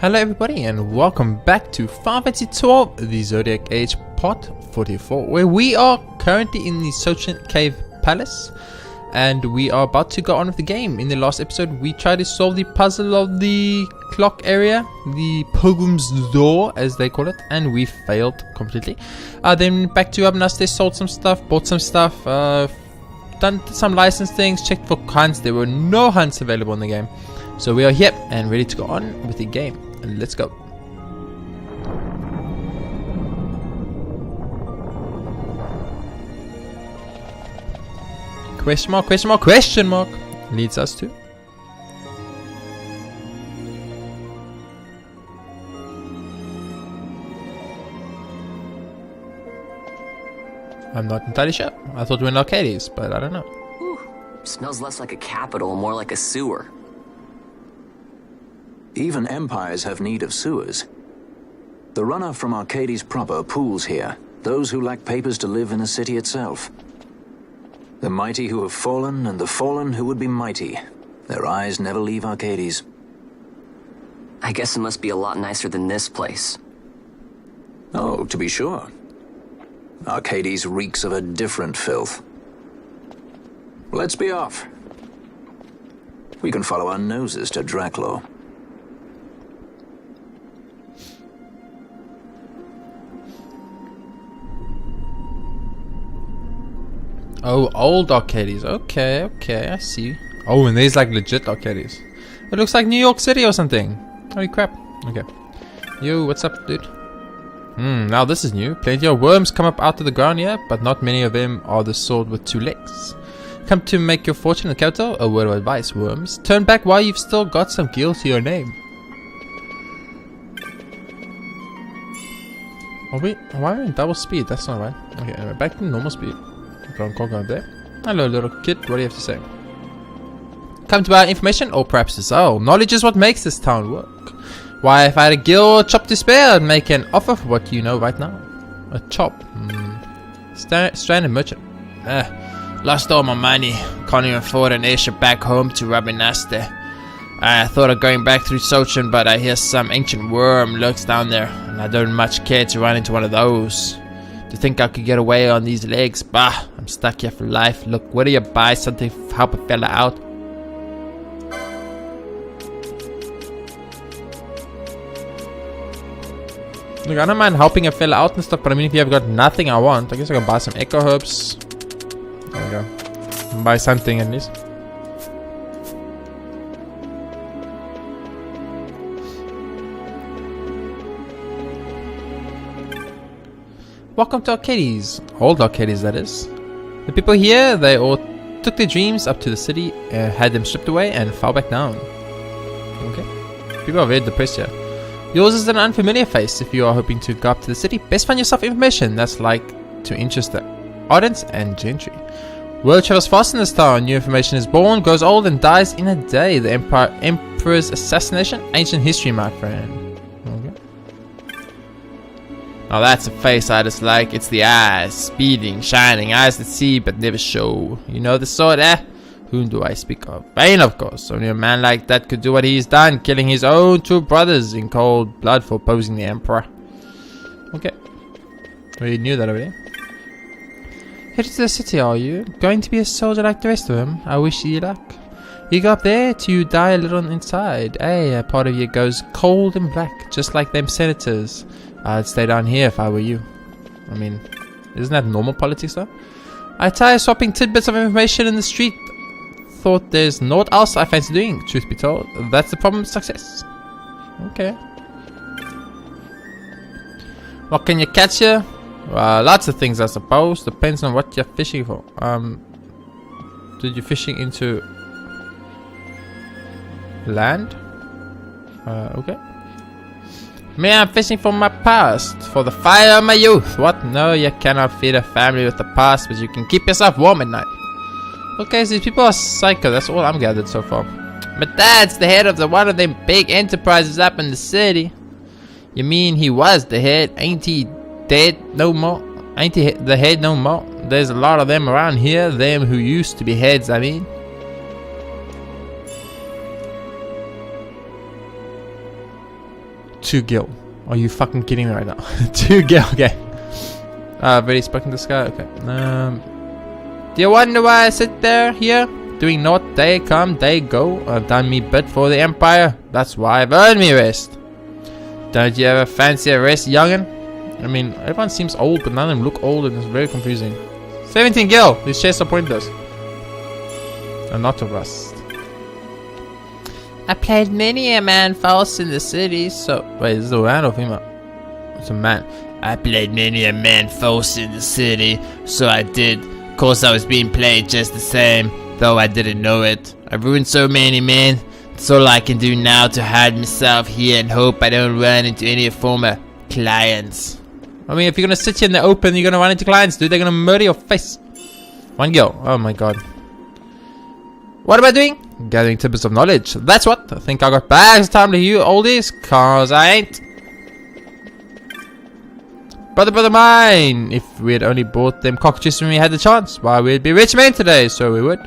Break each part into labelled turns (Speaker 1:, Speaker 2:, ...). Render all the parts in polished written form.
Speaker 1: Hello everybody and welcome back to Final Fantasy 12, the Zodiac Age part 44, where we are currently in the Zodiac Cave Palace and we are about to go on with the game. In the last episode we tried to solve the puzzle of the clock area, the Pilgrim's Door as they call it, and we failed completely. Then back to Archades, sold some stuff, bought some stuff, done some license things, checked for hunts. There were no hunts available in the game. So we are here and ready to go on with the game. Let's go. Question mark, question mark, question mark leads us to. I'm not entirely sure. I thought we were in Archades, but I don't know.
Speaker 2: Ooh, smells less like a capital, more like a sewer.
Speaker 3: Even empires have need of sewers. The runoff from Archades proper pools here, those who lack papers to live in the city itself. The mighty who have fallen, and the fallen who would be mighty. Their eyes never leave Archades.
Speaker 2: I guess it must be a lot nicer than this place.
Speaker 3: Oh, to be sure. Archades reeks of a different filth. Let's be off. We can follow our noses to Draclo.
Speaker 1: Oh, old Archades. Okay, I see. Oh, and there's like legit Archades. It looks like New York City or something. Holy crap. Okay. Yo, what's up, dude? Now this is new. Plenty of worms come up out of the ground here, but not many of them are the sword with two legs. Come to make your fortune in the capital? A word of advice, worms. Turn back while you've still got some guilt to your name. Are we? Why are we in double speed? That's not right. Okay, anyway, back to normal speed. Can't go there. Hello, little kid. What do you have to say? Come to buy information, or perhaps to sell. Knowledge is what makes this town work. Why, if I had a gill or a chop to spare, I'd make an offer for what you know right now. A chop. Stranded merchant. Lost all my money. Can't even afford an airship back home to Rabinaste. I thought of going back through Sochin, but I hear some ancient worm lurks down there, and I don't much care to run into one of those. To think I could get away on these legs? Bah, I'm stuck here for life. Look, where do you buy something to help a fella out? Look, I don't mind helping a fella out and stuff, but I mean, if you have got nothing I want, I guess I can buy some echo herbs. There we go. Buy something at least. Welcome to Archades. Old Archades, that is. The people here, they all took their dreams up to the city, had them stripped away, and fell back down. Okay. People are very depressed here. Yours is an unfamiliar face. If you are hoping to go up to the city, best find yourself information that's like to interest the ardents and gentry. Word travels fast in this town. New information is born, grows old, and dies in a day. The Emperor's assassination? Ancient history, my friend. Now that's a face I dislike. It's the eyes, speeding, shining, eyes that see but never show. You know the sort, eh? Whom do I speak of? Bane, of course. Only a man like that could do what he's done, killing his own two brothers in cold blood for opposing the Emperor. Okay. Well, you knew that already. Headed to the city, are you? Going to be a soldier like the rest of them? I wish you luck. You go up there to die a little inside. Hey, a part of you goes cold and black, just like them senators. I'd stay down here if I were you. I mean, isn't that normal politics though? I tire swapping tidbits of information in the street. Thought there's naught else I fancy doing, truth be told. That's the problem with success. Okay. What can you catch here? Lots of things I suppose. Depends on what you're fishing for. Did you fishing into land? Okay. Me, I'm fishing for my past, for the fire of my youth. What? No, you cannot feed a family with the past, but you can keep yourself warm at night. Okay, so these people are psycho. That's all I'm gathered so far. But that's the head of one of them big enterprises up in the city. You mean he was the head? Ain't he dead no more? Ain't he the head no more? There's a lot of them around here. Them who used to be heads, I mean. 2 gil. Are you fucking kidding me right now? 2 gil, okay. I've already spoken to this guy, okay. Do you wonder why I sit there here? Doing naught, day come, day go. I've done me bit for the Empire. That's why I've earned me rest. Don't you ever fancy a rest, youngin'? I mean, everyone seems old, but none of them look old, and it's very confusing. 17 gil! These chests are pointless. And not of rust. I played many a man false in the city, so... Wait, is this a man or female? It's a man. I played many a man false in the city, so I did. Of course I was being played just the same, though I didn't know it. I've ruined so many men. It's all I can do now to hide myself here and hope I don't run into any former clients. I mean, if you're gonna sit here in the open, you're gonna run into clients, dude. They're gonna murder your face. 1 gil. Oh my god. What am I doing? Gathering tidbits of knowledge. That's what. I think I got bags of time to you oldies, cause I ain't. Brother mine! If we had only bought them cockatrices when we had the chance, why we'd be rich men today, so we would.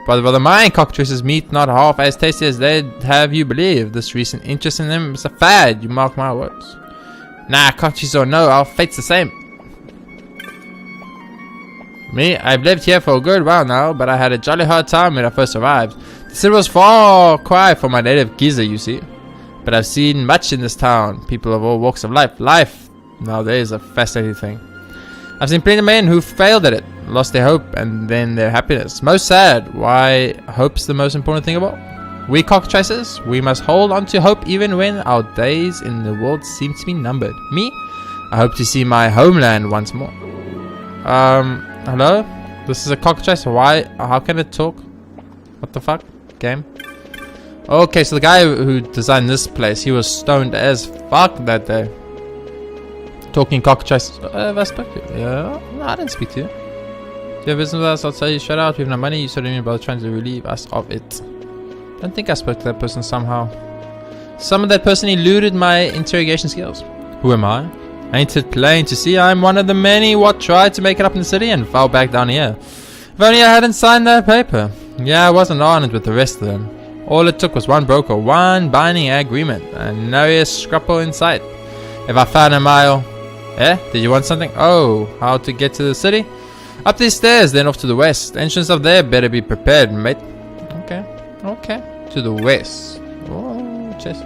Speaker 1: Brother mine, cockatrices meat not half as tasty as they'd have you believe. This recent interest in them is a fad, you mark my words. Nah, cockatrices or no, our fate's the same. Me, I've lived here for a good while now, but I had a jolly hard time when I first arrived. The city was far cry from my native Giza, you see. But I've seen much in this town, people of all walks of life. Life, nowadays, is a fascinating thing. I've seen plenty of men who failed at it, lost their hope, and then their happiness. Most sad. Why hope's the most important thing of all? We cockatrices, we must hold on to hope even when our days in the world seem to be numbered. Me, I hope to see my homeland once more. Hello? This is a cockatrice. Why? How can it talk? What the fuck? Game? Okay, so the guy who designed this place, he was stoned as fuck that day. Talking cockatrice. Have I spoke to you? Yeah? No, I didn't speak to you. If you have business with us, I'll tell you straight out. We have no money. You certainly about trying to relieve us of it. I don't think I spoke to that person somehow. Some of that person eluded my interrogation skills. Who am I? Ain't it plain to see I'm one of the many what tried to make it up in the city and fell back down here? If only I hadn't signed that paper. Yeah, I wasn't on it with the rest of them. All it took was one broker, one binding agreement, and no scruple in sight. If I found a mile... Eh? Did you want something? Oh, how to get to the city? Up these stairs, then off to the west. Entrance up there, better be prepared, mate. Okay. Okay. To the west. Oh, chest.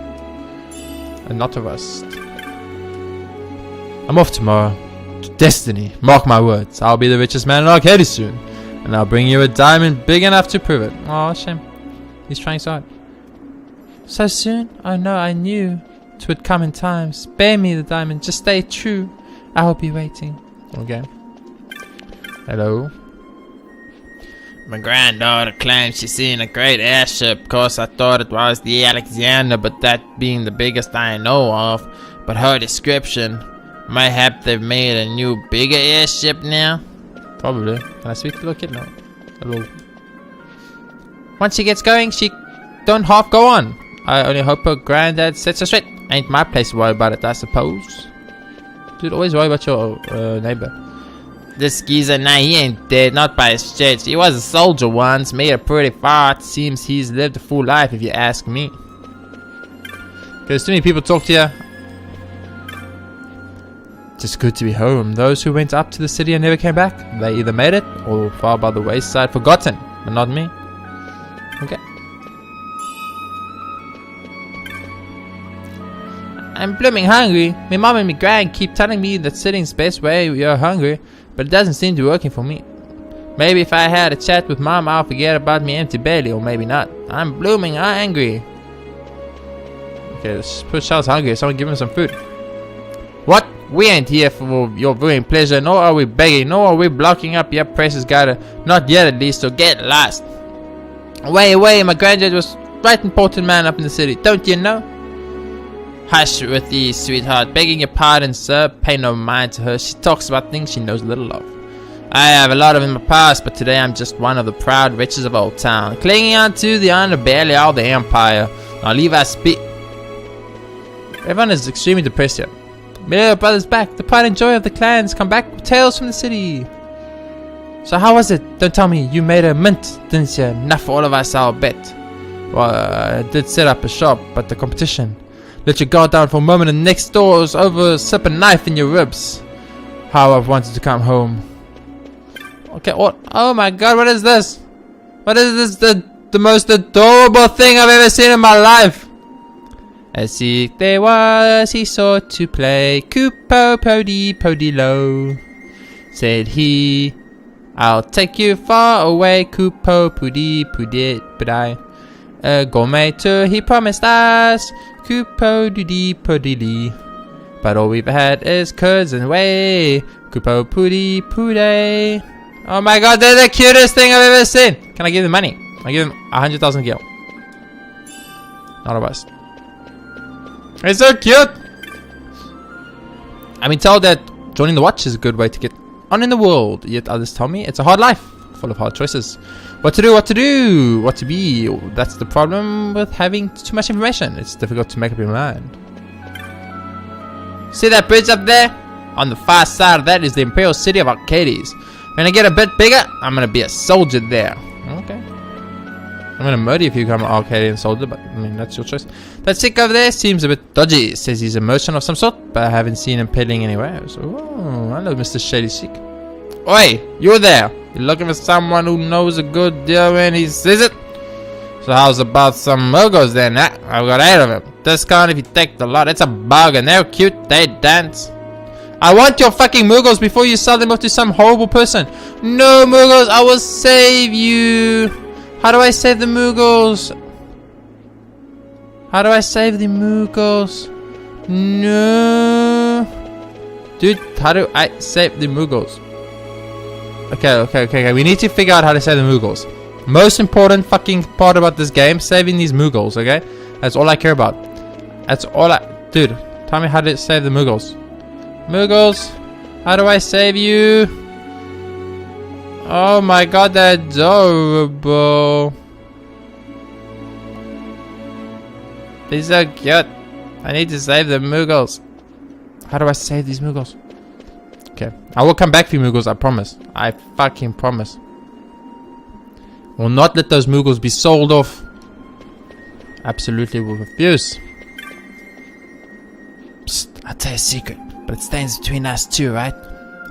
Speaker 1: And not of rust. I'm off tomorrow. To destiny. Mark my words. I'll be the richest man in Archades soon. And I'll bring you a diamond big enough to prove it. Oh, shame. He's trying so hard. So soon? Oh no, I knew 'twould come in time. Spare me the diamond. Just stay true. I'll be waiting. Okay. Hello. My granddaughter claims she's seen a great airship. Of course, I thought it was the Alexander, but that being the biggest I know of. But her description, mayhap they've made a new, bigger airship now? Probably. Can I speak to the little kid now? Hello. Once she gets going, she don't half go on. I only hope her granddad sets her straight. Ain't my place to worry about it, I suppose. Dude, always worry about your neighbor. This geezer, nah, he ain't dead, not by a stretch. He was a soldier once, made it pretty far. It seems he's lived a full life, if you ask me. There's too many people talk to you. Just good to be home. Those who went up to the city and never came back, they either made it or far by the wayside forgotten, but not me. Okay. I'm blooming hungry. My mom and my grand keep telling me that sitting's the best way you're hungry, but it doesn't seem to be working for me. Maybe if I had a chat with mom, I'll forget about me empty belly, or maybe not. I'm blooming angry. Okay, let's put Charles hungry. Someone give him some food. What? We ain't here for your viewing pleasure, nor are we begging, nor are we blocking up your precious garden. Not yet at least, so get lost. Away, my granddad was right important man up in the city, don't you know? Hush with thee, sweetheart. Begging your pardon, sir. Pay no mind to her. She talks about things she knows little of. I have a lot of in my past, but today I'm just one of the proud riches of old town, clinging on to the underbelly of the empire. Now leave us be. Everyone is extremely depressed here. My little brother's back. The pride and joy of the clans come back with tales from the city. So how was it? Don't tell me. You made a mint, didn't you? Enough for all of us, I'll bet. Well, I did set up a shop, but the competition. Let your guard down for a moment and next door is over, slip a knife in your ribs. How I've wanted to come home. Okay, what? Oh my god, what is this? What is this? The most adorable thing I've ever seen in my life. As he there was, he sought to play Kupo Pody Pody Low. Said he, I'll take you far away, Kupo Pody Pody Pody. A gourmet tour he promised us, Kupo Doody Pody Lee. But all we've had is curds and whey, Kupo Pody Pody. Oh my god, they're the cutest thing I've ever seen. Can I give them money? I give them 100,000 gil. Not a bust. It's so cute. I've been told that joining the watch is a good way to get on in the world. Yet others tell me it's a hard life, full of hard choices. What to do, what to do, what to be. That's the problem with having too much information. It's difficult to make up your mind. See that bridge up there? On the far side of that is the Imperial City of Archades. When I get a bit bigger, I'm gonna be a soldier there. Okay. I'm gonna murder you if you become an Arcadian soldier, but I mean, that's your choice. That sick over there seems a bit dodgy. Says he's a merchant of some sort, but I haven't seen him peddling anywhere. So, oh, hello, Mr. Shady Sick. Oi, you're there. You're looking for someone who knows a good deal when he says it? So how's about some Murgos then? I've got 8 of them. Discount if you take the lot. It's a bargain. They're cute. They dance. I want your fucking Murgos before you sell them off to some horrible person. No, Murgos, I will save you. How do I save the Murgos? How do I save the Murgos? No. Dude, how do I save the Murgos? Okay. We need to figure out how to save the Mughals. Most important fucking part about this game, saving these Mughals, okay? That's all I care about. That's all Dude, tell me how to save the Mughals. Mughals, how do I save you? Oh my god, they're adorable. These are cute. I need to save the Mughals. How do I save these Mughals? Okay, I will come back for you, Mughals, I promise. I fucking promise. Will not let those Mughals be sold off. Absolutely will refuse. Psst, I'll tell you a secret, but it stays between us two, right?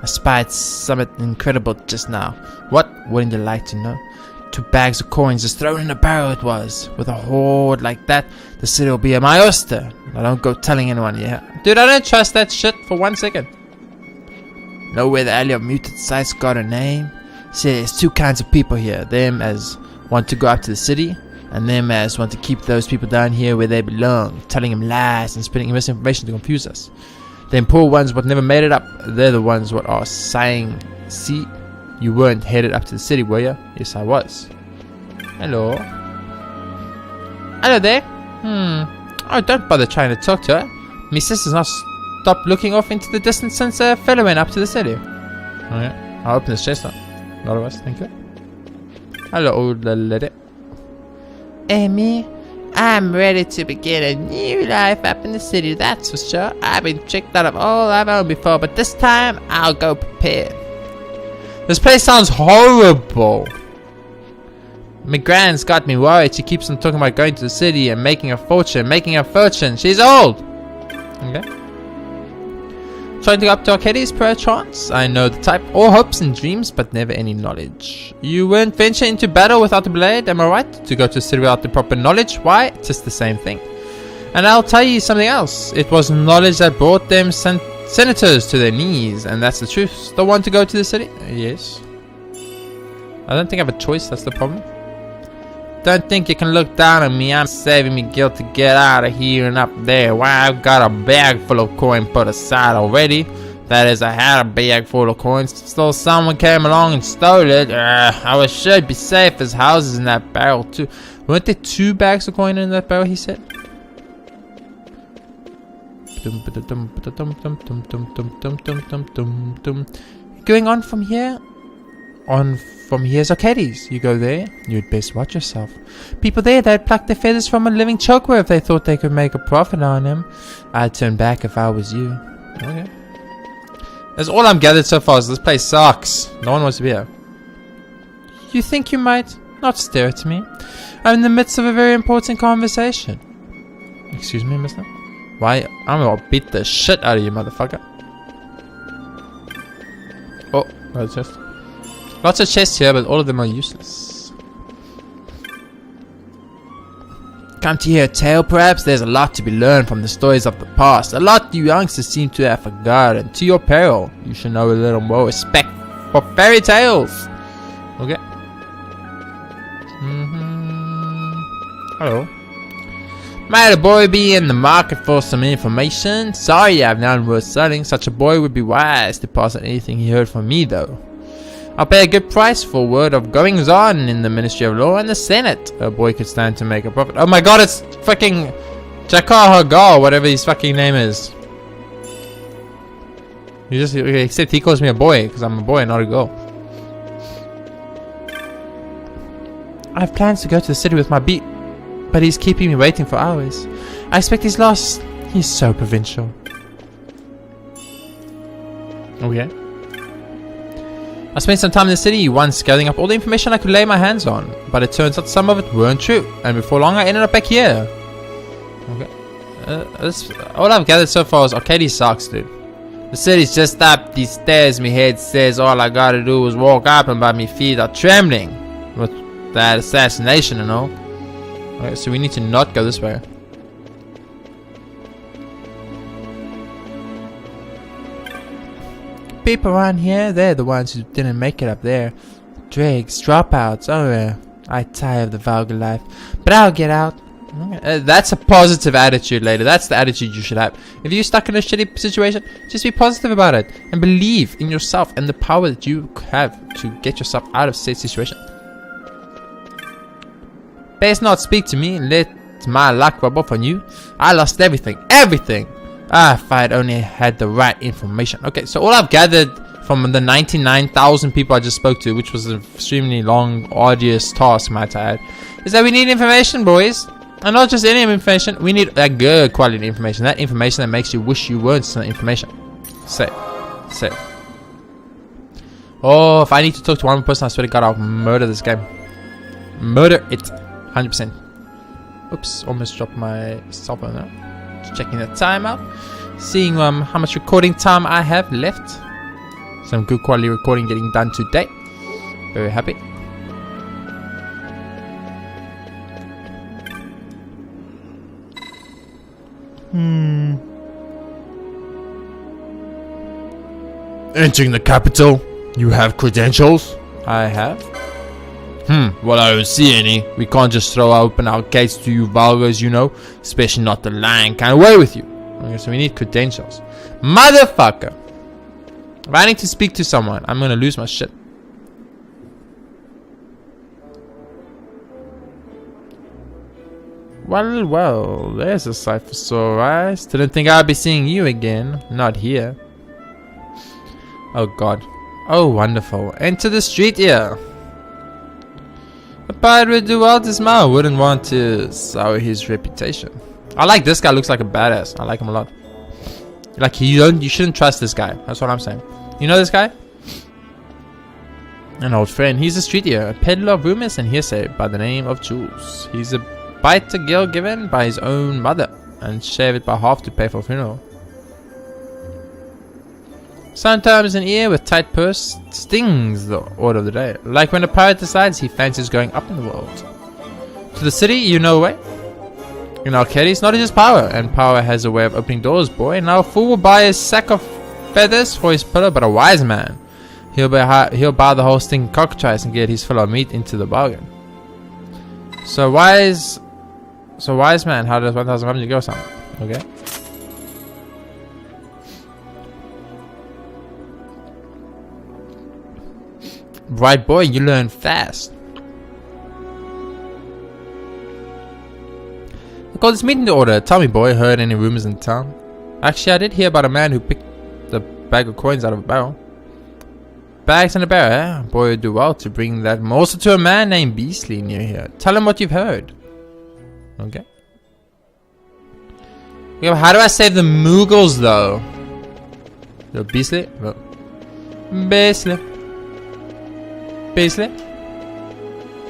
Speaker 1: I spied something incredible just now. What? Wouldn't you like to know? 2 bags of coins just thrown in a barrel it was. With a hoard like that, the city will be my oyster. I don't go telling anyone, yeah. Dude, I don't trust that shit for 1 second. Know where the alley of muted sites got a name? See, there's 2 kinds of people here. Them as want to go up to the city, and them as want to keep those people down here where they belong, telling them lies and spreading misinformation to confuse us. Them poor ones what never made it up, they're the ones what are saying, see, you weren't headed up to the city, were you? Yes, I was. Hello. Hello there. Oh, don't bother trying to talk to her. Me sister's not stopped looking off into the distance since a fellow went up to the city. Oh yeah, I'll open this chest up. Not of us, thank you. Hello, old lady. Amy, I'm ready to begin a new life up in the city, that's for sure. I've been tricked out of all I've owned before, but this time, I'll go prepared. This place sounds horrible. McGrand's got me worried. She keeps on talking about going to the city and making a fortune. She's old. Okay. Trying to go up to Archades per chance? I know the type. All hopes and dreams, but never any knowledge. You won't venture into battle without a blade, am I right? To go to the city without the proper knowledge? Why? It's just the same thing. And I'll tell you something else. It was knowledge that brought them senators to their knees, and that's the truth. Still want to go to the city? Yes. I don't think I have a choice, that's the problem. Don't think you can look down on me. I'm saving me guilt to get out of here and up there. Why, I've got a bag full of coin put aside already. That is, I had a bag full of coins. Still, someone came along and stole it. I should be safe. There's houses in that barrel too. Weren't there 2 bags of coin in that barrel, he said? Going on from here? From here's Archades. You go there, you'd best watch yourself. People there, they'd pluck their feathers from a living choker if they thought they could make a profit on him. I'd turn back if I was you. Okay. That's all I'm gathered so far is this place sucks. No one wants to be here. You think you might not stare at me? I'm in the midst of a very important conversation. Excuse me, mister? Why? I'm gonna beat the shit out of you, motherfucker. Oh, that's just lots of chests here, but all of them are useless. Come to hear a tale, perhaps? There's a lot to be learned from the stories of the past. A lot you youngsters seem to have forgotten. To your peril, you should know a little more respect for fairy tales. Okay. Hello. Might a boy be in the market for some information? Sorry, I have none worth selling. Such a boy would be wise to pass on anything he heard from me, though. I'll pay a good price for word of goings on in the Ministry of Law and the Senate. A boy could stand to make a profit. Oh my god, it's fucking Jakar Hagar, whatever his fucking name is. Except he calls me a boy, because I'm a boy, not a girl. I have plans to go to the city with my beat, but he's keeping me waiting for hours. I expect he's lost. He's so provincial. Okay. I spent some time in the city once gathering up all the information I could lay my hands on, but it turns out some of it weren't true, and before long I ended up back here. Okay. All I've gathered so far is Archades sucks, dude. The city's just up these stairs. Me head says all I gotta do is walk up, and by me feet are trembling with that assassination and all. Okay, so we need to not go this way. People around here, they're the ones who didn't make it up there. Dregs, dropouts, oh yeah. I tire of the vulgar life, but I'll get out. That's a positive attitude, lady. That's the attitude you should have. If you're stuck in a shitty situation, just be positive about it. And believe in yourself and the power that you have to get yourself out of said situation. Best not speak to me and let my luck rub off on you. I lost everything. Everything! Ah, if I'd only had the right information. Okay, so all I've gathered from the 99,000 people I just spoke to, which was an extremely long, arduous task, might I add, is that we need information, boys. And not just any information, we need that good quality information. That information that makes you wish you weren't some information. Say. Oh, if I need to talk to one person, I swear to God, I'll murder this game. Murder it. 100%. Oops, almost dropped my cell phone now. Just checking the time out. Seeing how much recording time I have left. Some good quality recording getting done today. Very happy. Entering the capital. You have credentials? I have. Well, I don't see any. We can't just throw open our gates to you vulgars, you know. Especially not the lion kind of way with you. Okay, so we need credentials. Motherfucker! If I need to speak to someone, I'm gonna lose my shit. Well, there's a sight for sore eyes. Didn't think I'd be seeing you again. Not here. Oh god. Oh wonderful. Enter the street here. A pirate would do well to smile. Wouldn't want to sour his reputation. I like this guy. Looks like a badass. I like him a lot. Like you shouldn't trust this guy. That's what I'm saying. You know this guy? An old friend. He's a streetier, a peddler of rumors and hearsay by the name of Jules. He's a bite to girl given by his own mother and shave it by half to pay for a funeral. Sometimes an ear with tight purse stings the order of the day. Like when a pirate decides he fancies going up in the world. To the city, you know way. In Archades, knowledge is power, and power has a way of opening doors, boy. Now a fool will buy a sack of feathers for his pillow, but a wise man, he'll buy the whole stinking cockatrice and get his fill of meat into the bargain. So wise man, how does 1,100 go sound? Okay. Right, boy, you learn fast. I got this meeting to order. Tell me, boy, heard any rumors in town? Actually, I did hear about a man who picked the bag of coins out of a barrel. Bags in a barrel, eh? Boy, would do well to bring that morsel to a man named Beasley near here. Tell him what you've heard. Okay. Yeah, how do I save the Muggles, though? The Beasley? No. Beasley.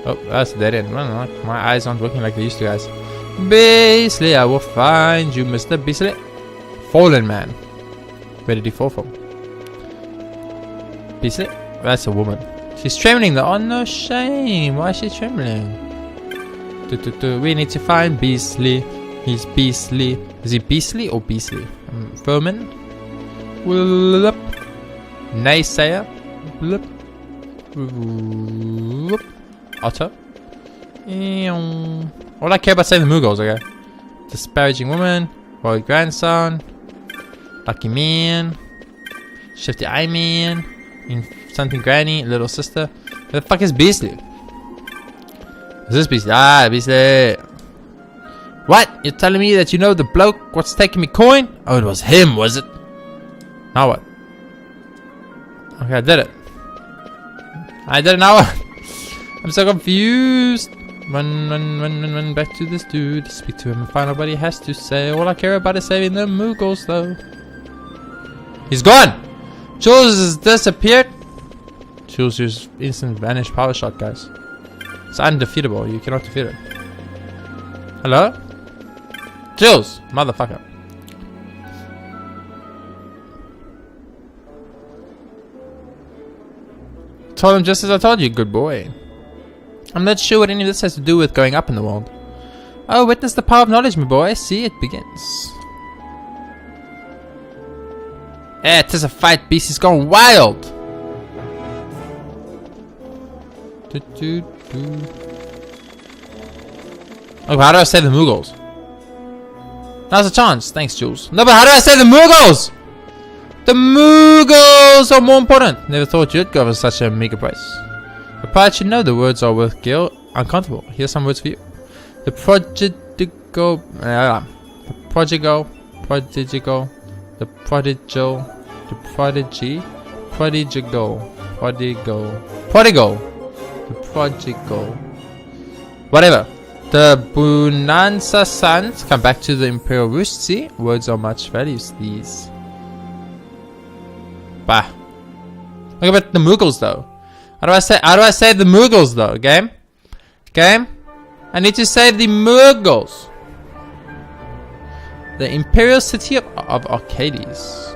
Speaker 1: Oh, that's dead end. My eyes aren't working like they used to, guys. Beasley, I will find you, Mr. Beasley. Fallen man. Where did he fall from? Beasley? That's a woman. She's trembling though. Oh no, shame. Why is she trembling? We need to find Beasley. He's Beasley. Is he Beasley or Beasley? Furman? Whoop. Naysayer? Whoop. Whoop. Otter? All I care about saving the Mughals, okay? Disparaging woman. Royal grandson. Lucky man. Shifty eye man. Something granny. Little sister. Where the fuck is Beasley? Is this Beasley? Ah, Beasley. What? You're telling me that you know the bloke what's taking me coin? Oh, it was him, was it? Now what? Okay, I did it. I did it now. I'm so confused. Run back to this dude. Speak to him and find out what he has to say. All I care about is saving the Mughals, though. He's gone! Jules has disappeared. Jules used instant vanish power shot, guys. It's undefeatable. You cannot defeat it. Hello? Jules! Motherfucker. Told him just as I told you, good boy. I'm not sure what any of this has to do with going up in the world. Oh, witness the power of knowledge, my boy. See, it begins. Eh, it is a fight, beast. He's gone wild. Oh, how do I save the Mughals? Now's a chance. Thanks, Jules. No, but how do I save the Mughals? The Mughals are more important. Never thought you'd go for such a meager price. The pirate should know the words are worth gil. Uncomfortable. Here's some words for you. The prodigal, the prodigal, the prodigal, the prodigy, prodigal, the prodigal. Whatever. The Bonanza sons come back to the Imperial Roost. See, words are much values. These. Bah. Look about the Mughals though. How do I save the Mughals though? Game? Game? I need to save the Mughals. The Imperial City of Archades.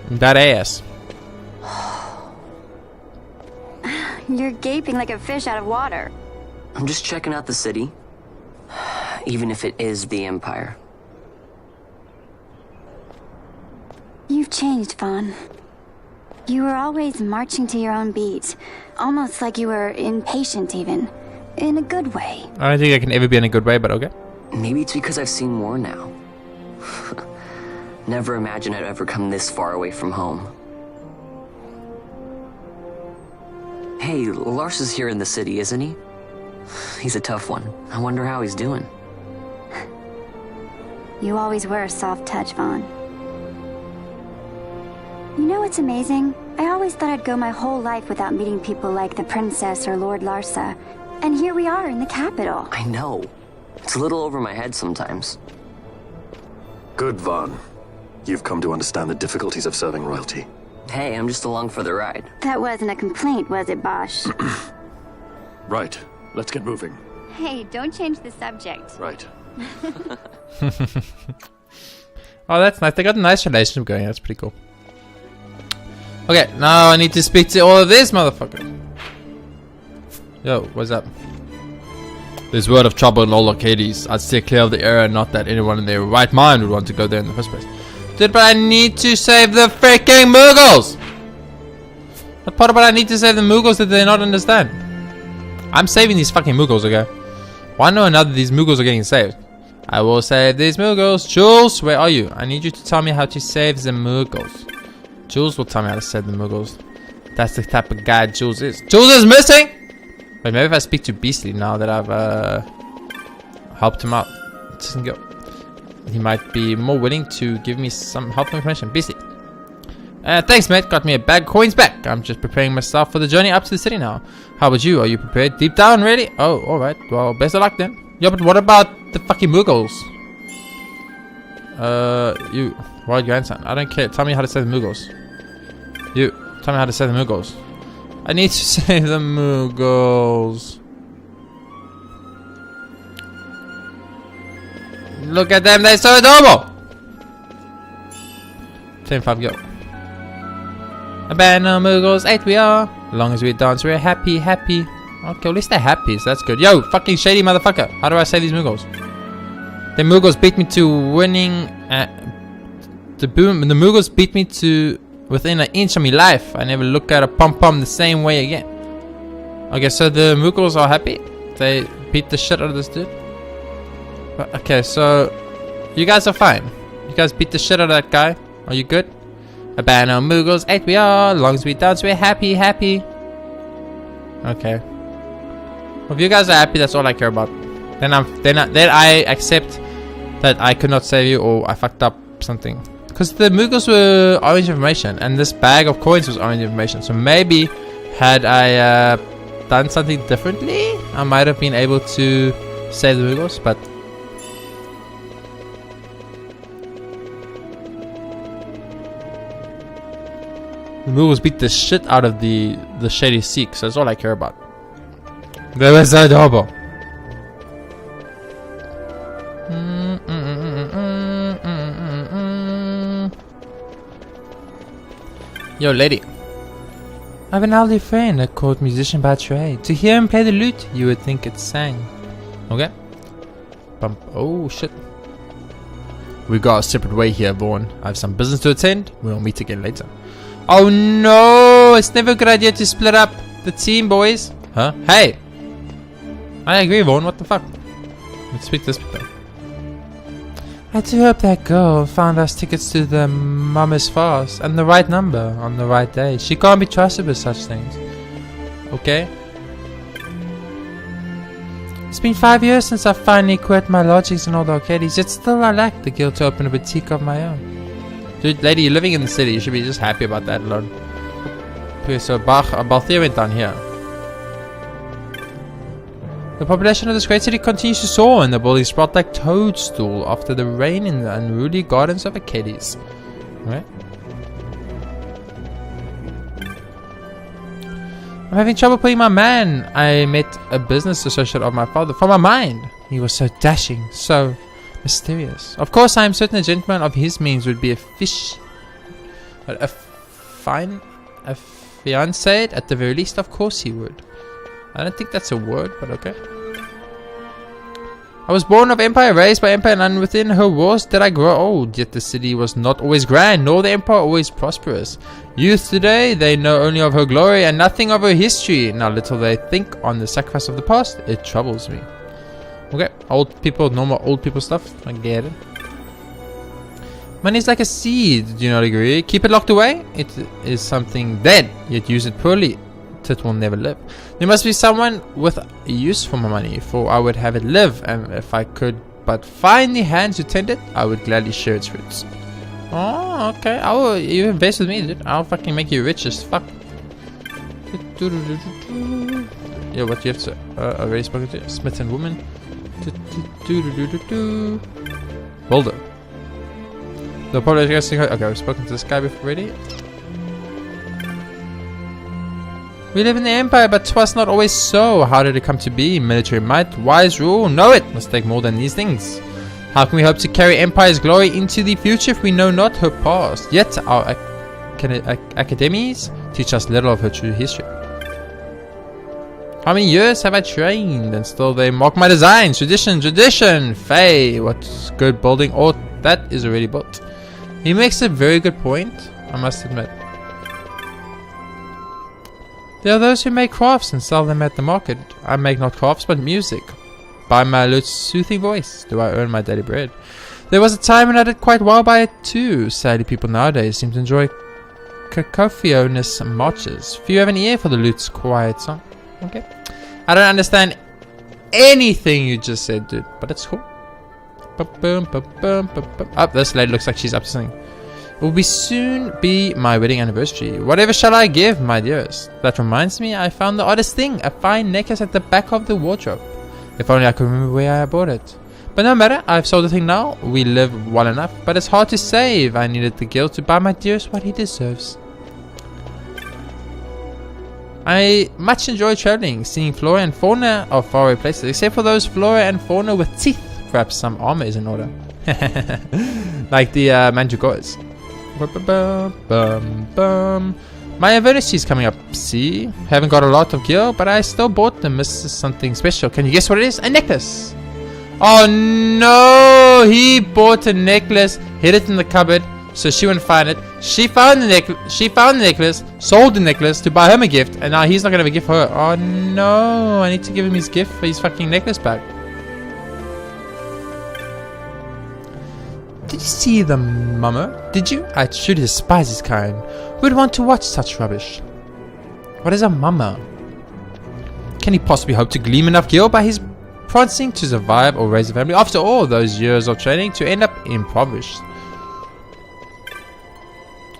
Speaker 1: That ass.
Speaker 4: You're gaping like a fish out of water.
Speaker 2: I'm just checking out the city. Even if it is the Empire.
Speaker 4: You've changed, Vaughn. You were always marching to your own beat. Almost like you were impatient even. In a good way.
Speaker 1: I don't think I can ever be in a good way, but okay.
Speaker 2: Maybe it's because I've seen more now. Never imagined I'd ever come this far away from home. Hey, Lars is here in the city, isn't he? He's a tough one. I wonder how he's doing.
Speaker 4: You always were a soft touch, Vaughn. You know what's amazing? I always thought I'd go my whole life without meeting people like the Princess or Lord Larsa. And here we are in the capital.
Speaker 2: I know. It's a little over my head sometimes.
Speaker 5: Good, Vaughn. You've come to understand the difficulties of serving royalty.
Speaker 2: Hey, I'm just along for the ride.
Speaker 4: That wasn't a complaint, was it, Bosch?
Speaker 5: Right. Let's get moving.
Speaker 4: Hey, don't change the subject.
Speaker 5: Right.
Speaker 1: Oh, that's nice. They got a nice relationship going. That's pretty cool. Okay, now I need to speak to all of this motherfucker. Yo, what's up? There's word of trouble in all Archades. I'd steer clear of the area, not that anyone in their right mind would want to go there in the first place. Dude, but I need to save the freaking Mughals! What part about I need to save the Mughals did they not understand? I'm saving these fucking Mughals, okay? One or another, these Mughals are getting saved. I will save these Mughals. Jules, where are you? I need you to tell me how to save the Mughals. Jules will tell me how to save the Mughals. That's the type of guy Jules is. Jules is missing! Wait, maybe if I speak to Beasley now that I've helped him out. It doesn't go. He might be more willing to give me some helpful information. Beasley. Thanks, mate. Got me a bag of coins back. I'm just preparing myself for the journey up to the city now. How about you? Are you prepared? Deep down, really? Oh, alright. Well, best of luck then. Yeah, but what about the fucking Mughals? Wild grandson. I don't care. Tell me how to say the Muggles. You. Tell me how to say the Muggles. I need to say the Muggles. Look at them. They're so adorable. 10-5 go. A band of Muggles. 8 we are. As long as we dance, we're happy. Okay, well, at least they're happy, so that's good. Yo, fucking shady motherfucker. How do I say these Muggles? The Muggles beat me to winning. The Muggles beat me to within an inch of my life. I never look at a pom-pom the same way again. Okay, so the Muggles are happy. They beat the shit out of this dude. Okay, so you guys are fine. You guys beat the shit out of that guy. Are you good? A band of Muggles, 8 we are. As long as we dance, we're happy. Okay. Well, if you guys are happy, that's all I care about. Then I accept that I could not save you or I fucked up something. Because the Muggles were orange information and this bag of coins was orange information. So maybe had I done something differently, I might have been able to save the Muggles, but the Muggles beat the shit out of the shady Sikhs. That's all I care about. They were so adorable. Yo, lady. I have an elderly friend, a court musician by trade. To hear him play the lute, you would think it sang. Okay. Bump. Oh, shit. We got a separate way here, Vaughn. I have some business to attend. We'll meet again later. Oh no! It's never a good idea to split up the team, boys. Huh? Hey! I agree, Vaughn. What the fuck? Let's speak to this people. I do hope that girl found us tickets to the Mama's Fast and the right number on the right day. She can't be trusted with such things. Okay? It's been 5 years since I finally quit my lodgings in old Archades, yet still I lack the guilt to open a boutique of my own. Dude, lady, you're living in the city. You should be just happy about that alone. Okay, so Balthier went down here. The population of this great city continues to soar, and the buildings sprout like toadstool after the rain in the unruly gardens of Archades. Right? I'm having trouble putting my man. I met a business associate of my father from my mind. He was so dashing, so mysterious. Of course, I am certain a gentleman of his means would be a fiancé at the very least. Of course he would. I don't think that's a word, but okay. I was born of empire, raised by empire, and within her walls did I grow old. Yet the city was not always grand, nor the empire always prosperous. Youth today, they know only of her glory and nothing of her history. Now little they think on the sacrifice of the past. It troubles me. Okay, old people, normal old people stuff. I get it. Money is like a seed, do you not agree? Keep it locked away. It is something dead, yet use it poorly. It will never live. There must be someone with a use for my money, for I would have it live, and if I could but find the hands who tend it, I would gladly share its fruits. Oh, okay. You invest with me, dude. I'll fucking make you rich as fuck. Yeah, what do you have to say? Already spoken to smitten woman. Boulder. The probably guessing. Okay, we've spoken to this guy before already. We live in the Empire, but 'twas not always so. How did it come to be? Military might, wise rule? No, it must take more than these things. How can we hope to carry Empire's glory into the future if we know not her past? Yet our academies teach us little of her true history. How many years have I trained, and still they mock my designs? Tradition, Faye, what's good building? Oh, that is already built. He makes a very good point, I must admit. There are those who make crafts and sell them at the market. I make not crafts but music. By my lute's soothing voice do I earn my daily bread. There was a time when I did quite well by it too. Sadly, people nowadays seem to enjoy cacophonous marches. Few have an ear for the lute's quiet song. Okay. I don't understand anything you just said, dude, but it's cool. Oh, this lady looks like she's up to something. It will soon be my wedding anniversary. Whatever shall I give, my dearest? That reminds me, I found the oddest thing. A fine necklace at the back of the wardrobe. If only I could remember where I bought it. But no matter, I've sold the thing now. We live well enough, but it's hard to save. I needed the guild to buy my dearest what he deserves. I much enjoy traveling, seeing flora and fauna of faraway places, except for those flora and fauna with teeth. Perhaps some armor is in order. Like the mandragoras. My anniversary is coming up, see? Haven't got a lot of gear, but I still bought them. This is something special. Can you guess what it is? A necklace! Oh no! He bought a necklace, hid it in the cupboard, so she wouldn't find it. She found the necklace, sold the necklace to buy him a gift, and now he's not gonna have a gift for her. Oh no! I need to give him his gift for his fucking necklace back. Did you see the mummer? Did you? I truly despise this kind. Who would want to watch such rubbish? What is a mummer? Can he possibly hope to glean enough gil by his prancing to survive or raise a family after all those years of training to end up impoverished?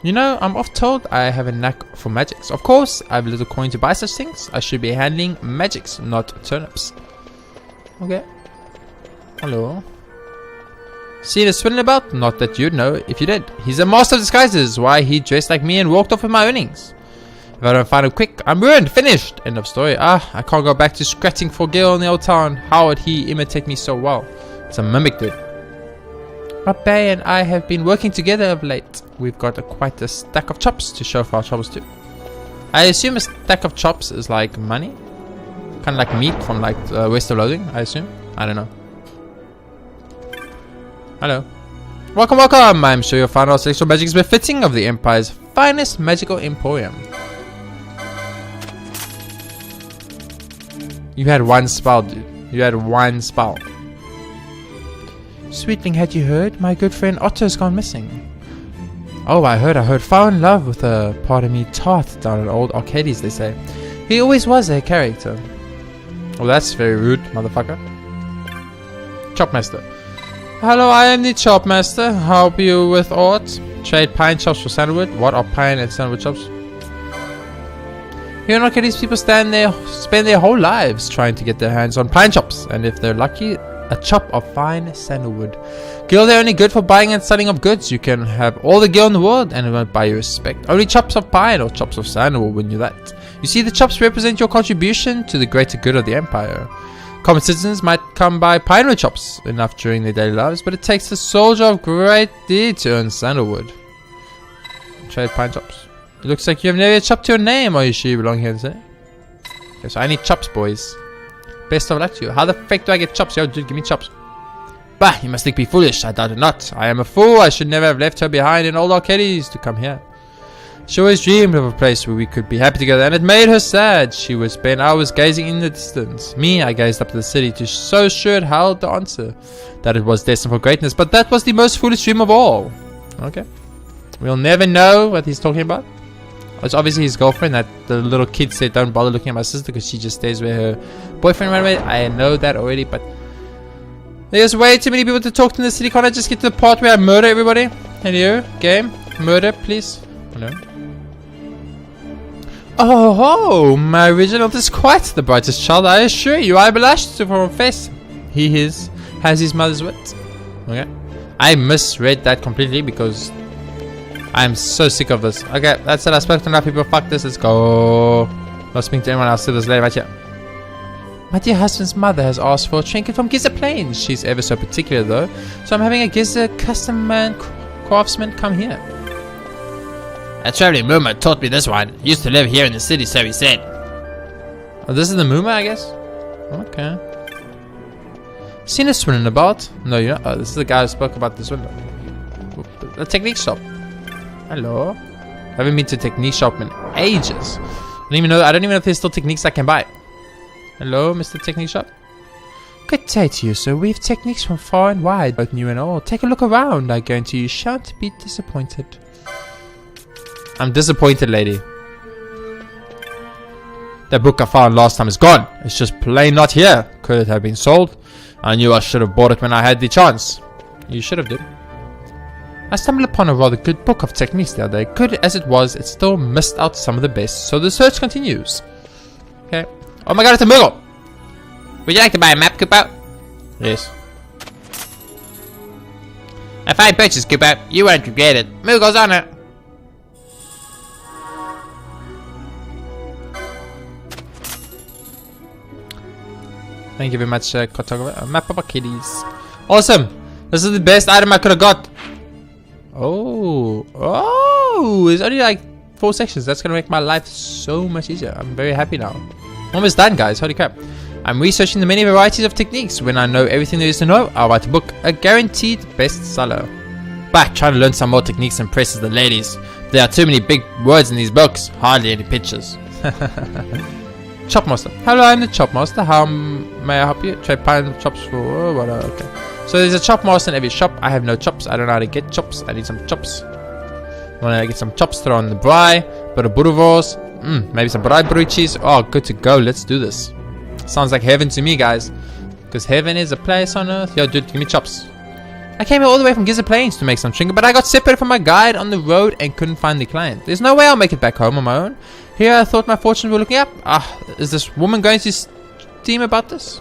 Speaker 1: You know, I'm oft told I have a knack for magics. Of course, I have a little coin to buy such things. I should be handling magics, not turnips. Okay. Hello. Seen a swindling about? Not that you'd know if you did. He's a master of disguises. Why he dressed like me and walked off with my earnings. If I don't find him quick, I'm ruined. Finished. End of story. I can't go back to scratching for Gil in the old town. How would he imitate me so well? It's a mimic, dude. Bay and I have been working together of late. We've got quite a stack of chops to show for our troubles too. I assume a stack of chops is like money? Kind of like meat from like West of Loathing, I assume? I don't know. Hello. Welcome, welcome! I'm sure you'll find our celestial magic is befitting of the Empire's finest magical emporium. You had one spell, dude. You had one spell. Sweetling, had you heard? My good friend Otto's gone missing. Oh, I heard. Fell in love with a part of me tart down at old Archades, they say. He always was a character. Oh, that's very rude, motherfucker. Chopmaster. Hello, I am the Chopmaster. Help you with aught? Trade pine chops for sandalwood? What are pine and sandalwood chops? Here in Archades, people spend their whole lives trying to get their hands on pine chops, and if they're lucky, a chop of fine sandalwood. Gil, they're only good for buying and selling of goods. You can have all the gil in the world and it won't buy you respect. Only chops of pine or chops of sandalwood will win you that. You see, the chops represent your contribution to the greater good of the Empire. Common citizens might come by pinewood chops enough during their daily lives, but it takes a soldier of great deed to earn sandalwood. Trade pine chops. It looks like you have never chopped your name, or you sure you belong here today? Okay, so I need chops, boys. Best of luck to you. How the fuck do I get chops? Yo, dude, give me chops. Bah, you must think me foolish. I doubt it not. I am a fool. I should never have left her behind in old Archades to come here. She always dreamed of a place where we could be happy together, and it made her sad. She would spend hours gazing in the distance. Me, I gazed up to the city to so sure it held the answer that it was destined for greatness, but that was the most foolish dream of all. Okay. We'll never know what he's talking about. It's obviously his girlfriend that the little kid said don't bother looking at my sister because she just stays where her boyfriend ran away. I know that already, but there's way too many people to talk to in the city. Can't I just get to the part where I murder everybody? Hello? Game? Murder, please? Hello? Oh, my original is quite the brightest child, I assure you. I blush to confess. He has his mother's wit. Okay. I misread that completely because I'm so sick of this. Okay, that's it. I spoke to enough people. Fuck this. Let's go. Not speaking to anyone else. See this later right here. My dear husband's mother has asked for a trinket from Giza Plains. She's ever so particular though. So I'm having a Giza custom craftsman come here. A traveling Moomer taught me this one. Used to live here in the city, so he said. Oh, this is the Moomer, I guess? Okay. Seen a swindling about? No, you're not. Oh, this is the guy who spoke about the swindler. The technique shop. Hello. I haven't been to technique shop in ages. I don't even know if there's still techniques I can buy. Hello, Mr. Technique Shop. Good day to you, sir. We have techniques from far and wide, both new and old. Take a look around. I guarantee you shan't be disappointed. I'm disappointed, lady. That book I found last time is gone. It's just plain not here. Could it have been sold? I knew I should have bought it when I had the chance. You should have did. I stumbled upon a rather good book of techniques the other day. Good as it was, it still missed out some of the best, so the search continues. Okay. Oh my god, it's a Murgle! Would you like to buy a map, Cooper? Yes. A fine purchase, Cooper. You won't regret it. Moo goes on it. Thank you very much, Cartographer. A map of Archades. Awesome! This is the best item I could have got. Oh, it's only like 4 sections. That's gonna make my life so much easier. I'm very happy now. Almost done, guys. Holy crap. I'm researching the many varieties of techniques. When I know everything there is to know, I'll write a book. A guaranteed bestseller. But trying to learn some more techniques impresses the ladies. There are too many big words in these books. Hardly any pictures. Chopmaster. Hello, I'm the Chopmaster. How may I help you? Trade pine chops for what? Okay. So there's a Chopmaster in every shop. I have no chops. I don't know how to get chops. I need some chops. Want to get some chops? Throw on the braai. Bit of boerewors. Maybe some braai broodjies. Oh, good to go. Let's do this. Sounds like heaven to me, guys. Because heaven is a place on earth. Yo, dude, give me chops. I came here all the way from Gizzard Plains to make some trinket, but I got separated from my guide on the road and couldn't find the client. There's no way I'll make it back home on my own. Here I thought my fortunes were looking up. Is this woman going to steam about this?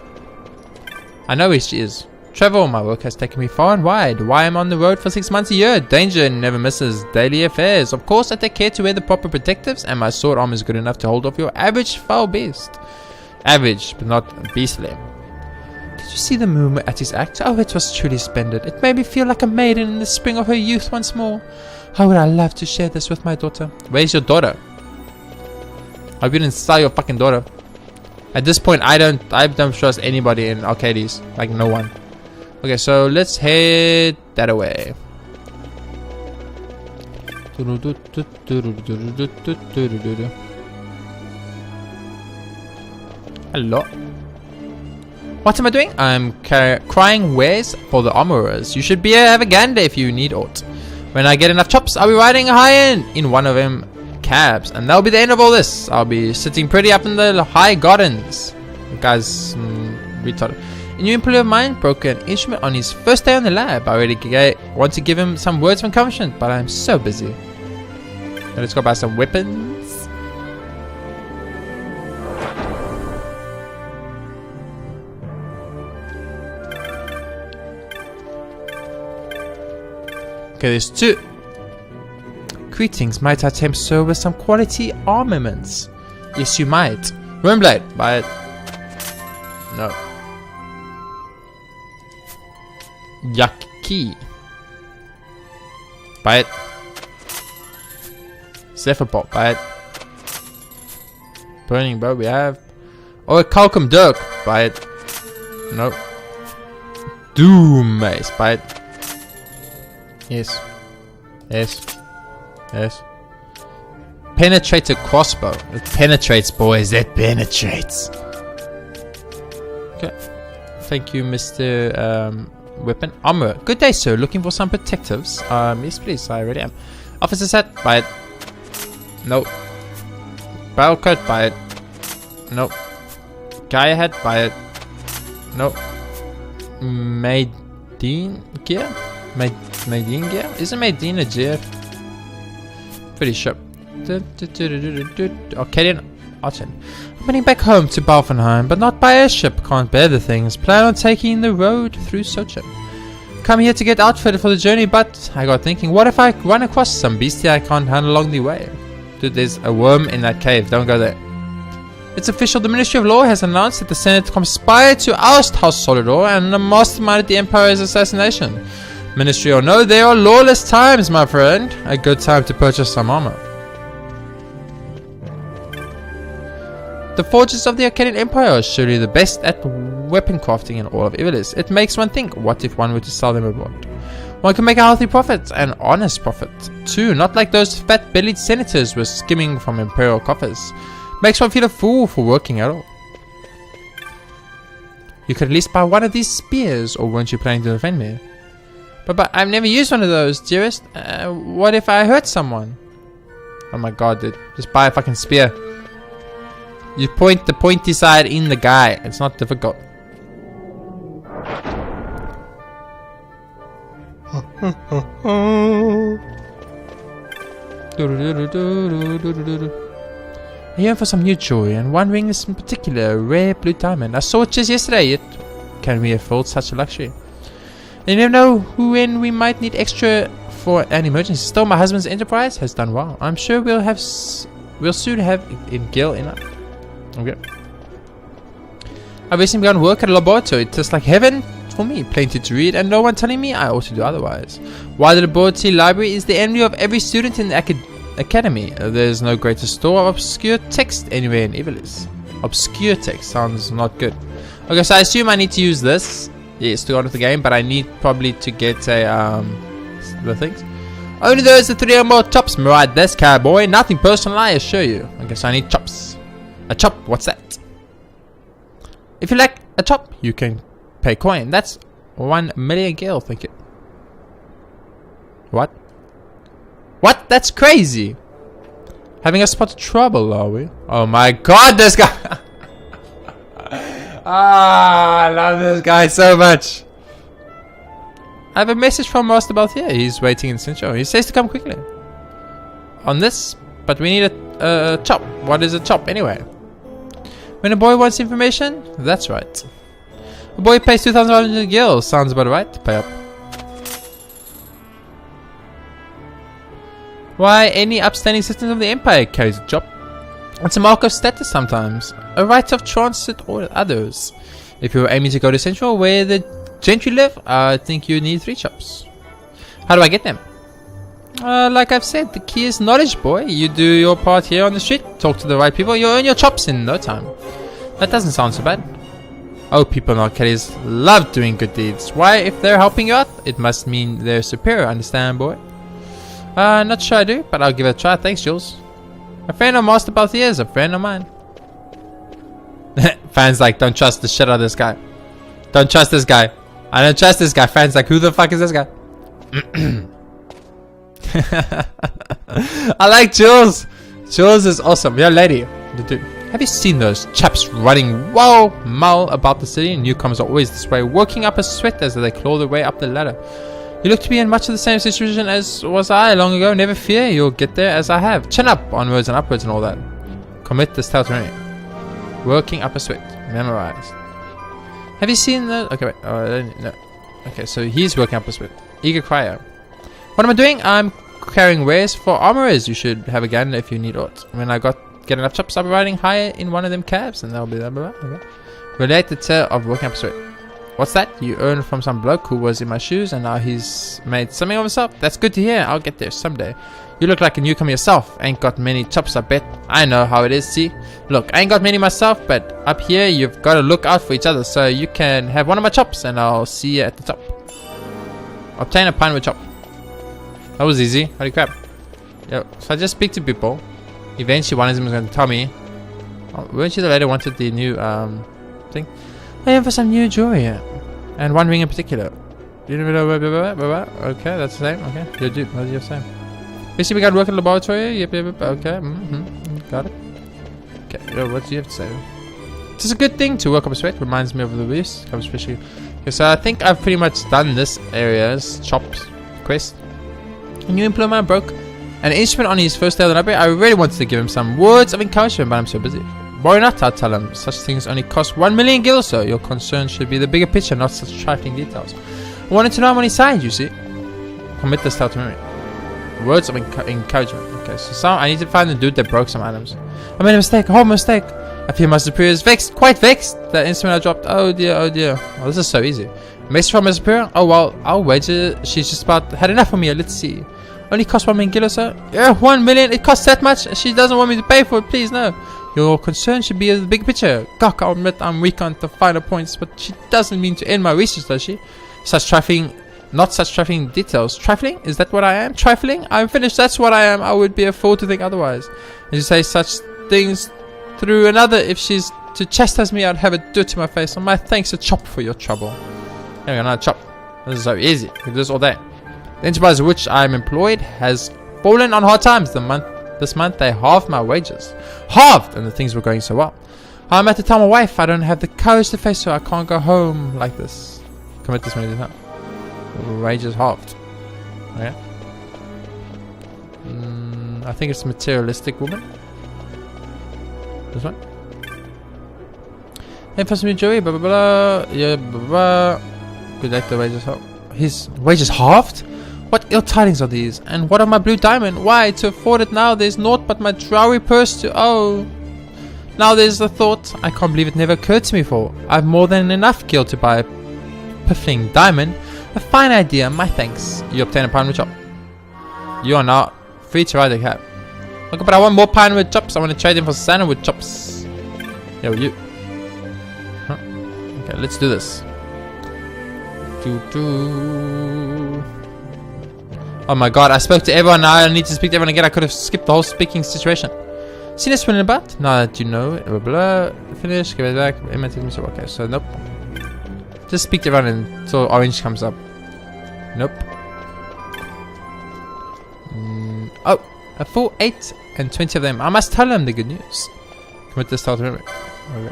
Speaker 1: I know where she is. Travel, my work has taken me far and wide. Why I'm on the road for 6 months a year? Danger never misses. Daily affairs. Of course I take care to wear the proper protectives, and my sword arm is good enough to hold off your average foul beast. Average, but not beastly. Did you see the moon at his act? Oh, it was truly splendid. It made me feel like a maiden in the spring of her youth once more. How would I love to share this with my daughter? Where's your daughter? I didn't sell your fucking daughter. At this point, I don't trust anybody in Archades. Like, no one. Okay, so let's head that away. Hello. What am I doing? I'm crying wares for the armorers. You should have a gander if you need aught. When I get enough chops, I'll be riding high in one of them cabs, and that'll be the end of all this. I'll be sitting pretty up in the high gardens. The guy's retarded. A new employee of mine broke an instrument on his first day on the lab. I already want to give him some words of encouragement, but I'm so busy. Now let's go buy some weapons. Okay, there's 2. Greetings, might I tempt sir with some quality armaments? Yes, you might. Runeblade, buy it. No. Yaki. Buy it. Zephyrpop, buy it. Burning bow, we have. Oh, a Kalkum Dirk, buy it. No. Doom Mace, buy it. Yes. Yes. Yes. Penetrator crossbow. It penetrates, boys. It penetrates. Okay. Thank you, Mr. Weapon. Armor. Good day, sir. Looking for some protectives? Yes, please. I already am. Officer set. Buy it. Nope. Battle coat. Buy it. Nope. Gaia hat. Buy it. Nope. Maideen gear? Maideen gear? Isn't Maideen a gear? Pretty sure. Arcadian Archon. I'm heading back home to Balfenheim, but not by airship. Can't bear the things. Plan on taking the road through Socha. Come here to get outfitted for the journey, but I got thinking, what if I run across some beastie I can't handle along the way? Dude, there's a worm in that cave. Don't go there. It's official. The Ministry of Law has announced that the Senate conspired to oust House Solidor and masterminded the Empire's assassination. Ministry or no, they are lawless times, my friend. A good time to purchase some armor. The forges of the Arcadian Empire are surely the best at weapon crafting in all of Ivalice. It makes one think, what if one were to sell them abroad? One can make a healthy profit, an honest profit, too, not like those fat-bellied senators were skimming from imperial coffers. Makes one feel a fool for working at all. You could at least buy one of these spears, or weren't you planning to defend me? But I've never used one of those, dearest. What if I hurt someone? Oh my god, dude. Just buy a fucking spear. You point the pointy side in the guy. It's not difficult. I yearn for some new jewelry, and one ring is in particular, a rare blue diamond. I saw it just yesterday, yet can we afford such a luxury? You never know when we might need extra for an emergency. Still, my husband's enterprise has done well. I'm sure we'll soon have in Gil enough. Okay. I've recently begun work at a laboratory. It's just like heaven for me. Plenty to read and no one telling me I ought to do otherwise. While the laboratory library is the envy of every student in the academy, there's no greater store of obscure text anywhere in Ivalice. Obscure text sounds not good. Okay, so I assume I need to use this. Yes, to go into the game, but I need probably to get a the things. Only those the 3 or more chops ride this cowboy. Nothing personal, I assure you. Okay, so I need chops. A chop, what's that? If you like a chop, you can pay coin. That's 1 million gil, thank you. What? What? That's crazy. Having a spot of trouble, are we? Oh my god, this guy. I love this guy so much. I have a message from Master Balthier. He's waiting in Central. He says to come quickly. On this, but we need a chop. What is a chop anyway? When a boy wants information, that's right. A boy pays 2,500 gil. Sounds about right. Pay up. Why, any upstanding citizen of the Empire carries a chop. It's a mark of status sometimes. A right of transit or others. If you're aiming to go to Central where the gentry live, I think you need 3 chops. How do I get them? Like I've said, the key is knowledge, boy. You do your part here on the street, talk to the right people, you earn your chops in no time. That doesn't sound so bad. Oh, people in Archades love doing good deeds. Why, if they're helping you out, it must mean they're superior, understand, boy? Not sure I do, but I'll give it a try. Thanks, Jules. A friend of Master Balthier is a friend of mine. Fans like, don't trust the shit out of this guy. Don't trust this guy. I don't trust this guy. Fans like, who the fuck is this guy? I like Jules. Jules is awesome. Yo, lady. Dude, have you seen those chaps running mull about the city? Newcomers are always this way, working up a sweat as they claw their way up the ladder. You look to be in much of the same situation as was I long ago. Never fear, you'll get there as I have. Chin up, onwards and upwards and all that. Commit this tale to me. Working up a sweat. Memorized. Have you seen the... Okay, wait. No. Okay, so he's working up a sweat. Eager crier. What am I doing? I'm carrying wares for armorers. You should have a gun if you need aught. When I get enough chops, I'll be riding higher in one of them cabs and they'll be there. Okay. Relate the tale of working up a sweat. What's that? You earned from some bloke who was in my shoes and now he's made something of himself? That's good to hear. I'll get there someday. You look like a newcomer yourself. Ain't got many chops, I bet. I know how it is, see? Look, I ain't got many myself, but up here you've got to look out for each other. So you can have one of my chops and I'll see you at the top. Obtain a pine with chop. That was easy. Holy crap. Yo, so I just speak to people. Eventually one of them is going to tell me. Oh, weren't you the lady who wanted the new thing? I have for some new jewelry, and one ring in particular. You know, okay, that's the same. Okay, you do. What's your same? Basically, we got to work in the laboratory. Yep. Okay, got it. Okay, what do you have to say? It's a good thing to work up a sweat. Reminds me of the Reese. Especially. Okay, so I think I've pretty much done this area's chops quest. A new implement broke an instrument on his first day of the library. I really wanted to give him some words of encouragement, but I'm so busy. Worry not, I'll tell him. Such things only cost 1 million gil or so. Your concern should be the bigger picture, not such trifling details. I wanted to know how many sides, you see. Commit this tale to memory. Words of encouragement. Okay, so I need to find the dude that broke some items. I made a mistake, a horrible mistake. I feel my superior is vexed, quite vexed. That instrument I dropped. Oh dear, oh dear. Oh, this is so easy. Message from my superior? Oh well, I'll wager she's just about had enough of me. Let's see. Only cost 1 million gil or so? Yeah, 1 million? It costs that much? She doesn't want me to pay for it, please, no. Your concern should be the big picture. Gawk, I'll admit I'm weak on the finer points, but she doesn't mean to end my research, does she? Such trifling, not such trifling details. Trifling? Is that what I am? Trifling? I'm finished, that's what I am. I would be a fool to think otherwise. And you say such things through another. If she's to chastise me, I'd have it do it to my face. And my thanks a chop for your trouble. There we go, another chop. This is so easy. We do this all day. The enterprise in which I am employed has fallen on hard times. This month they halved my wages. Halved! And the things were going so well. I'm at the tell my wife I don't have the courage to face her. I can't go home like this. Commit this many times. Wages halved. Okay. I think it's materialistic woman. This one. Hey, for some jewelry, blah blah blah. Yeah, blah blah. Good luck, the wages halved. His wages halved? What ill tidings are these? And what of my blue diamond? Why, to afford it now, there's naught but my dowry purse to... Oh. Now there's the thought. I can't believe it never occurred to me before. I've more than enough gil to buy a piffling diamond. A fine idea, my thanks. You obtain a pinewood chop. You are now free to ride the cab. Okay, but I want more pinewood chops. I want to trade them for sandalwood chops. Yo, you. Huh. Okay, let's do this. Oh my god, I spoke to everyone. Now I need to speak to everyone again. I could have skipped the whole speaking situation. Seen this swindling about? Now that you know it. Blah, blah. Finish, give it back. Okay, so nope. Just speak to everyone until orange comes up. Nope. Oh, a full 8 and 20 of them. I must tell them the good news. Commit this start remember. Okay.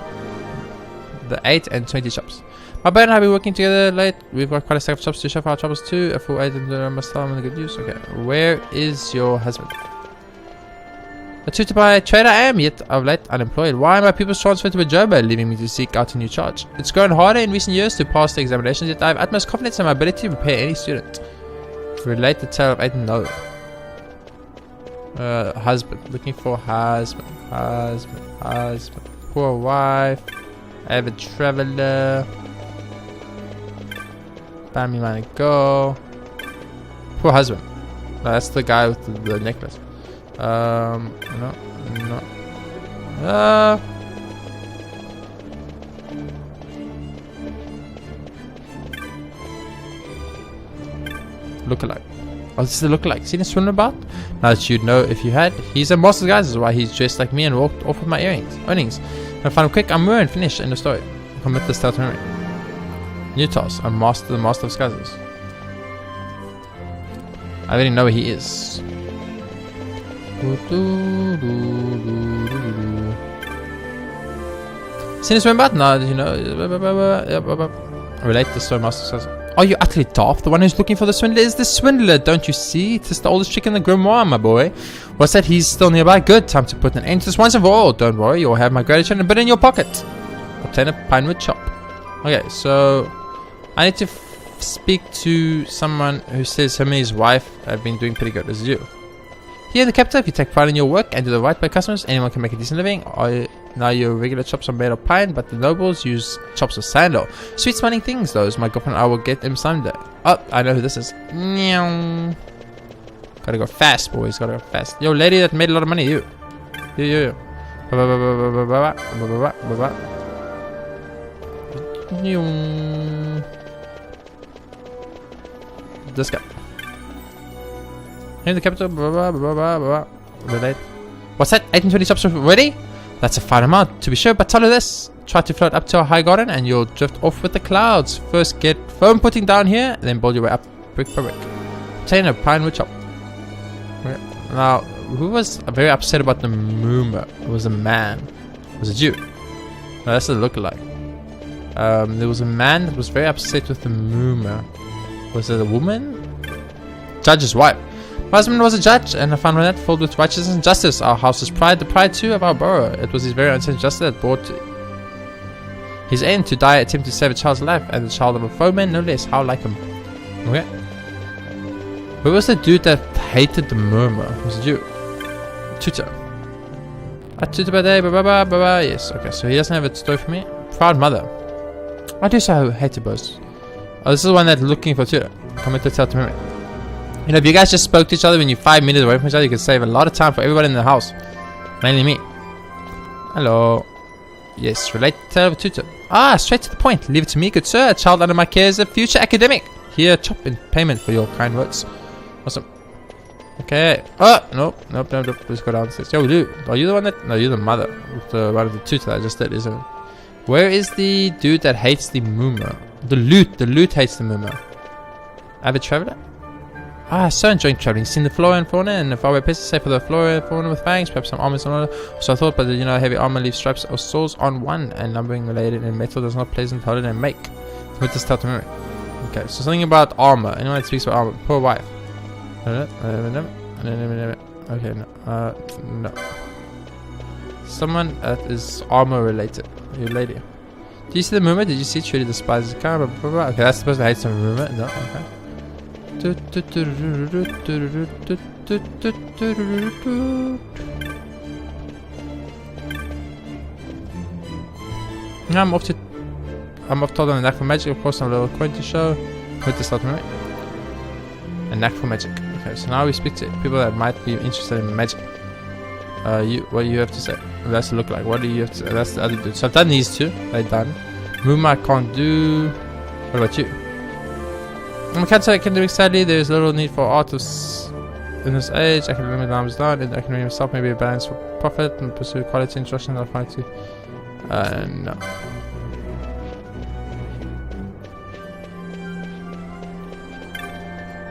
Speaker 1: The 8 and 20 shops. My brother and I have been working together late. We've got quite a stack of shops to shop our troubles too. A full 8 and I must tell them the good news. Okay. Where is your husband? A tutor by trade I am, yet of late unemployed. Why are my pupils transferred to a job, leaving me to seek out a new charge? It's grown harder in recent years to pass the examinations, yet I have utmost confidence in my ability to prepare any student. Relate the tale of 8 and no. Husband. Looking for husband. Poor wife. Avid traveler. Family minded girl. Poor husband. No, that's the guy with the necklace. No. Lookalike. Oh, this is the lookalike. Seen a swimmer about? Now that you'd know if you had. He's a master guys. This is why he's dressed like me and walked off with my earnings. And I find him quick. I'm ruined. Finish. End of story. Commit the stealth memory. New task. I'm the master of disguises. I already know where he is. Seen this about? No, you know. Relate this to master disguises. Are you utterly daft? The one who's looking for the swindler is the swindler, don't you see? It's the oldest trick in the grimoire, my boy. What's that? He's still nearby. Good. Time to put an end to this once and for all. Don't worry, you'll have my gratitude and a bit in your pocket. Obtain a pinewood chop. Okay, so I need to speak to someone who says him and his wife have been doing pretty good. This is you. Here in the capital, if you take pride in your work and do the right by customers, anyone can make a decent living. Now your regular chops are made of pine, but the nobles use chops of sandal. Sweet smelling things, those. My girlfriend and I will get them someday. Oh, I know who this is. Gotta go fast, boys. Gotta go fast. Yo, lady that made a lot of money. You. This guy. In the capital. Relate. What's that? 8 and 20 shops already? That's a fine amount, to be sure, but tell her this. Try to float up to a high garden and you'll drift off with the clouds. First get foam putting down here, then build your way up brick by brick. Obtain a pinewood chop. Okay. Now, who was very upset about the murmur? It was a man. Was it you? No, that's a lookalike. There was a man that was very upset with the murmur. Was it a woman? Judge's wife. My husband was a judge, and I found one that filled with righteousness and justice. Our house's pride, the pride too of our borough. It was his very own sense of justice that brought his end to die attempt to save a child's life, and the child of a foeman, no less. How like him. Okay. Who was the dude that hated the murmur? Was it you? Tutor. A tutor by day, yes. Okay, so he doesn't have a story for me. Proud mother. I do so hate the boss. Oh, this is the one that's looking for tutor. Come to tell to memory. You know, if you guys just spoke to each other when you're 5 minutes away from each other, you can save a lot of time for everybody in the house. Mainly me. Hello. Yes, relate to tale of a tutor. Ah, straight to the point. Leave it to me, good sir. A child under my care is a future academic. Here, chop in payment for your kind words. Awesome. Okay. Oh, nope. Let's go downstairs. Yo, dude. Are you the one that... No, you're the mother. The one of the tutor that I just did, isn't it? Where is the dude that hates the murmur? The loot. The loot hates the murmur. Avid traveler? Ah, so enjoying traveling. Seen the flora and fauna and the faraway places, say for the flora and fauna with fangs, perhaps some armors and all. So I thought, but you know, heavy armor leaves stripes or sores on one, and numbering related in metal does not pleasant hold and make. With the start to memory. Okay, so something about armor. Anyone that speaks about armor? Poor wife. Okay, no. No. Someone that is armor related. Your lady. Do you see the movement? Did you see Trudy despises the car? Okay, that's supposed to hate some movement. No, okay. I'm off told on a knack for magic, of course, I'm a little coin to show. Coin to start remake. A knack for magic. Okay, so now we speak to people that might be interested in magic. What do you have to say? That's to look like. What do you have to say? That's the other dude. So I've done these two. They're done. Movement I can't do. What about you? I can't say I can do sadly. There's little need for artists in this age. I can limit arms down. And I can read himself maybe a balance for profit and pursue quality instruction. I'll find to. No.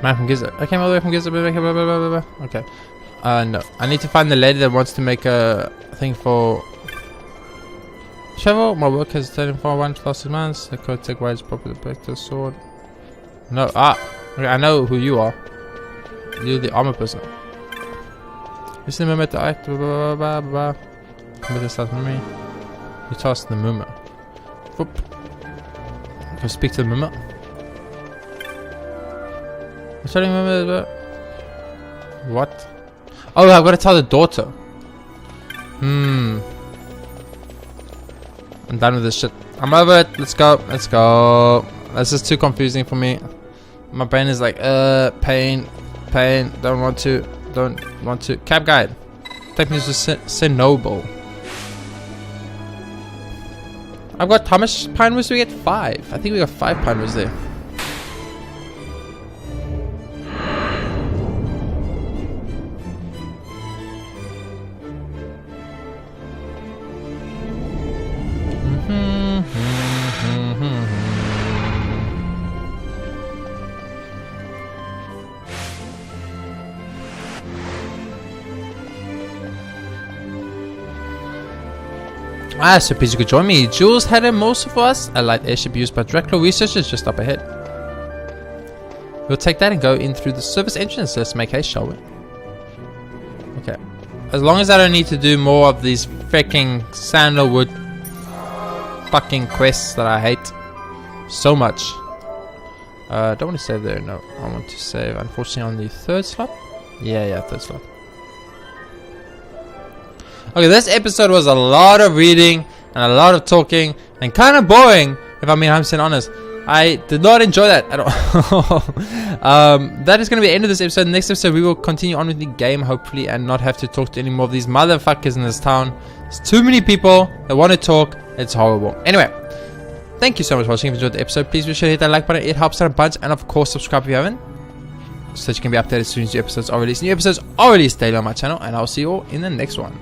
Speaker 1: Man from Giza. I came all the way from Giza. Okay. No. I need to find the lady that wants to make a thing for Shovel. My work has taken for 1 plus months. The code take wise properly break the sword. No. Okay, I know who you are. You're the armor person. This is the moment to act. Commit this to me. You toss the Muma. Whoop. Go speak to the Muma. I'm telling Muma. What? Oh, I've got to tell the daughter. I'm done with this shit. I'm over it. Let's go. Let's go. This is too confusing for me. My brain is like, pain. Don't want to. Cab guide. Take me to Sinoble. I've got how much pine wood do we get? 5. I think we got 5 pine woods there. So please you could join me. Jules headed most of us. A light airship used by Dracula researchers just up ahead. We'll take that and go in through the service entrance. Let's make haste, shall we? Okay. As long as I don't need to do more of these freaking sandalwood fucking quests that I hate so much. Don't want to save there. No, I want to save unfortunately on the 3rd slot. Yeah, 3rd slot. Okay, this episode was a lot of reading and a lot of talking and kind of boring, if I'm being 100% honest. I did not enjoy that at all. That is going to be the end of this episode. Next episode, we will continue on with the game, hopefully, and not have to talk to any more of these motherfuckers in this town. There's too many people that want to talk. It's horrible. Anyway, thank you so much for watching. If you enjoyed the episode, please be sure to hit that like button. It helps out a bunch. And of course, subscribe if you haven't, so that you can be updated as soon as new episodes are released. New episodes are released daily on my channel, and I'll see you all in the next one.